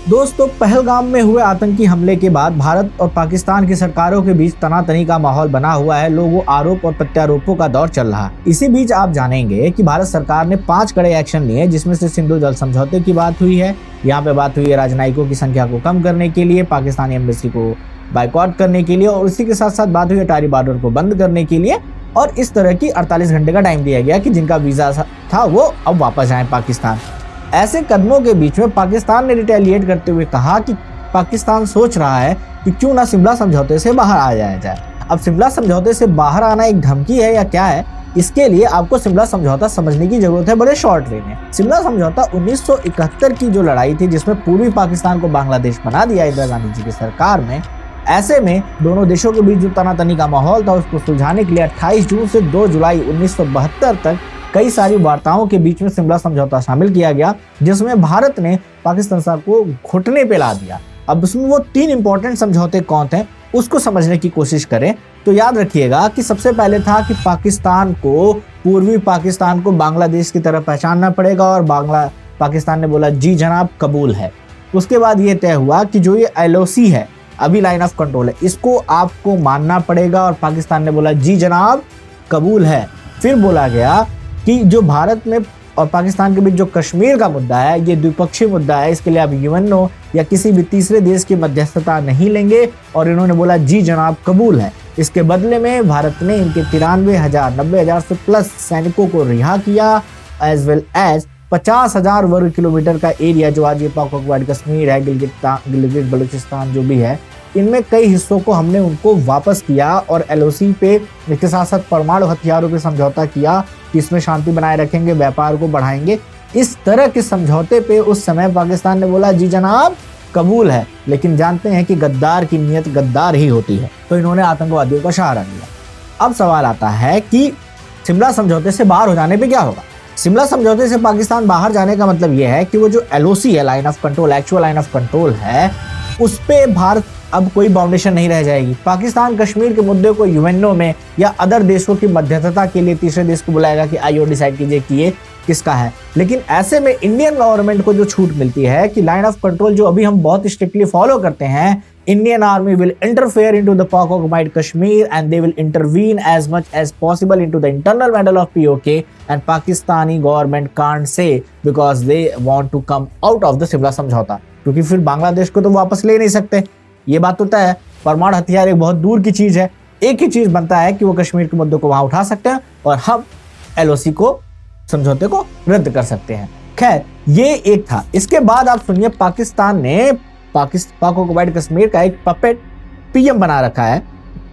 दोस्तों, पहलगाम में हुए आतंकी हमले के बाद भारत और पाकिस्तान की सरकारों के बीच तनातनी का माहौल बना हुआ है। लोगों आरोप और प्रत्यारोपों का दौर चल रहा है। इसी बीच आप जानेंगे कि भारत सरकार ने 5 कड़े एक्शन लिए, जिसमें से सिंधु जल समझौते की बात हुई है। यहाँ पे बात हुई है राजनयिकों की संख्या को कम करने के लिए, पाकिस्तानी एम्बेसी को बाइकआउट करने के लिए, और इसी के साथ साथ बात हुई है अटारी बॉर्डर को बंद करने के लिए। और इस तरह की 48 घंटे का टाइम दिया गया कि जिनका वीजा था वो अब वापस आए पाकिस्तान। ऐसे कदमों के बीच में पाकिस्तान ने रिटेलिएट करते हुए कहा कि पाकिस्तान सोच रहा है कि क्यों ना शिमला समझौते से बाहर आ जाया जाए। अब शिमला समझौते से बाहर आना एक धमकी है या क्या है, इसके लिए आपको शिमला समझौता समझने की जरूरत है बड़े शॉर्ट वे में। शिमला समझौता 1971 की जो लड़ाई थी, जिसमें पूर्वी पाकिस्तान को बांग्लादेश बना दिया इंदिरा गांधी जी की सरकार में, ऐसे में दोनों देशों के बीच जो तनातनी का माहौल था उसको सुलझाने के लिए 28 जून से 2 जुलाई 1972 तक कई सारी वार्ताओं के बीच में शिमला समझौता शामिल किया गया, जिसमें भारत ने पाकिस्तान को घुटने पे ला दिया। अब उसमें वो 3 इंपॉर्टेंट समझौते कौन थे उसको समझने की कोशिश करें तो याद रखिएगा कि सबसे पहले था कि पाकिस्तान को, पूर्वी पाकिस्तान को बांग्लादेश की तरह पहचानना पड़ेगा, और पाकिस्तान ने बोला जी जनाब कबूल है। उसके बाद ये तय हुआ कि जो ये LOC है, अभी लाइन ऑफ कंट्रोल है, इसको आपको मानना पड़ेगा, और पाकिस्तान ने बोला जी जनाब कबूल है। फिर बोला गया कि जो भारत में और पाकिस्तान के बीच जो कश्मीर का मुद्दा है, ये द्विपक्षीय मुद्दा है, इसके लिए आप UNO या किसी भी तीसरे देश की मध्यस्थता नहीं लेंगे, और इन्होंने बोला जी जनाब कबूल है। इसके बदले में भारत ने इनके 93,000 90,000 से प्लस सैनिकों को रिहा किया, एज वेल एज 50,000 वर्ग किलोमीटर का एरिया जो आज ये पाक ऑक्युपाइड कश्मीर है, गिलगित बलूचिस्तान जो भी है, इनमें कई हिस्सों को हमने उनको वापस किया, और LOC पे इसके साथ साथ परमाणु हथियारों पे समझौता किया कि इसमें शांति बनाए रखेंगे, व्यापार को बढ़ाएंगे। इस तरह के समझौते पे उस समय पाकिस्तान ने बोला जी जनाब कबूल है, लेकिन जानते हैं कि गद्दार की नीयत गद्दार ही होती है, तो इन्होंने आतंकवादियों का सहारा लिया। अब सवाल आता है कि शिमला समझौते से बाहर हो जाने पे क्या होगा। शिमला समझौते से पाकिस्तान बाहर जाने का मतलब यह है कि वो जो LOC है, line of control, actual line of control है, उस पे भारत अब कोई बाउंडेशन नहीं रह जाएगी। पाकिस्तान कश्मीर के मुद्दे को UNO में या अदर देशों की मध्यस्थता के लिए तीसरे देश को बुलाएगा कि आइए डिसाइड कीजिए कि ये किसका है। लेकिन ऐसे में इंडियन गवर्नमेंट को जो छूट मिलती है कि लाइन ऑफ कंट्रोल जो अभी हम बहुत स्ट्रिक्टली फॉलो करते हैं, Indian army will interfere into the Pak occupied Kashmir and they will intervene as much as possible into the internal matter of POK, and Pakistani government can't say because they want to come out of the Shimla समझौता, क्योंकि फिर बांग्लादेश को तो वापस ले नहीं सकते, ये बात होता है। परमाणु हथियार एक बहुत दूर की चीज है, एक ही चीज बनता है कि वो कश्मीर के मुद्दों को वहां उठा सकते हैं और हम LOC को, समझौते को रद्द कर सकते हैं। खैर, ये एक था। इसके बाद आप सुनिए, पाकिस्तान ने पाक ऑक्युपाइड कश्मीर का एक पपेट PM बना रखा है,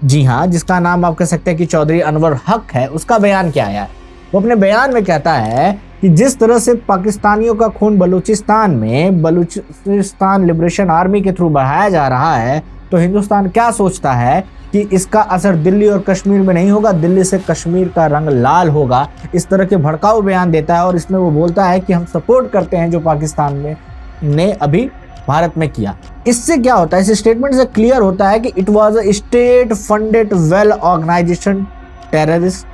जी हाँ, जिसका नाम आप कह सकते हैं कि चौधरी अनवर हक है। उसका बयान क्या आया है? वो अपने बयान में कहता है कि जिस तरह से पाकिस्तानियों का खून बलूचिस्तान में बलूचिस्तान लिबरेशन आर्मी के थ्रू बढ़ाया जा रहा है, तो हिंदुस्तान क्या सोचता है कि इसका असर दिल्ली और कश्मीर में नहीं होगा, दिल्ली से कश्मीर का रंग लाल होगा। इस तरह के भड़काऊ बयान देता है, और इसमें वो बोलता है कि हम सपोर्ट करते हैं जो पाकिस्तान में ने अभी भारत में किया। इससे क्या होता है, इस स्टेटमेंट से क्लियर होता है कि it was a state funded well organization terrorist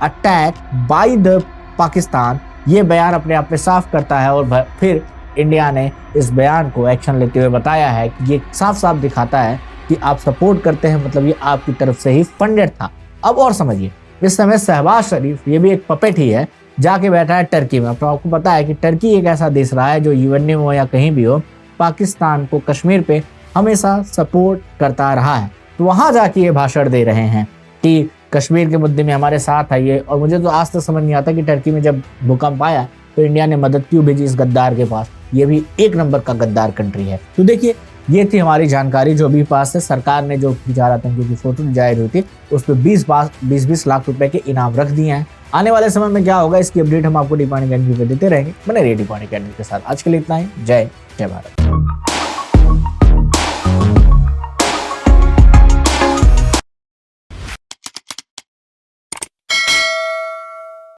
attack by the Pakistan. ये बयान अपने आप में साफ करता है, और फिर इंडिया ने इस बयान को एक्शन लेते हुए बताया है कि ये साफ साफ दिखाता है कि आप सपोर्ट करते हैं, मतलब ये आपकी तरफ से ही फंडेड था। अब और समझिए, इस समय शहबाज शरीफ, ये भी एक पपेट ही है, जाके बैठा है टर्की में। तो आपको पता है कि टर्की एक ऐसा देश रहा है जो UNO हो या कहीं भी हो, पाकिस्तान को कश्मीर पे हमेशा सपोर्ट करता रहा है। तो वहां जाके ये भाषण दे रहे हैं कि कश्मीर के मुद्दे में हमारे साथ आइए। और मुझे तो आज तक समझ नहीं आता कि टर्की में जब भूकंप आया तो इंडिया ने मदद क्यों भेजी इस गद्दार के पास। ये भी एक नंबर का गद्दार कंट्री है। तो देखिए, ये थी हमारी जानकारी जो अभी पास है। सरकार ने जो 4 आतंकियों की फोटो जाहिर हुई थी, उस पर 20-20 लाख रुपए के इनाम रख दिए हैं। आने वाले समय में क्या होगा, इसकी अपडेट हम आपको डी पानी के देते रहेंगे। बने रहिए डी पानी के साथ। आज के लिए इतना ही। जय भारत।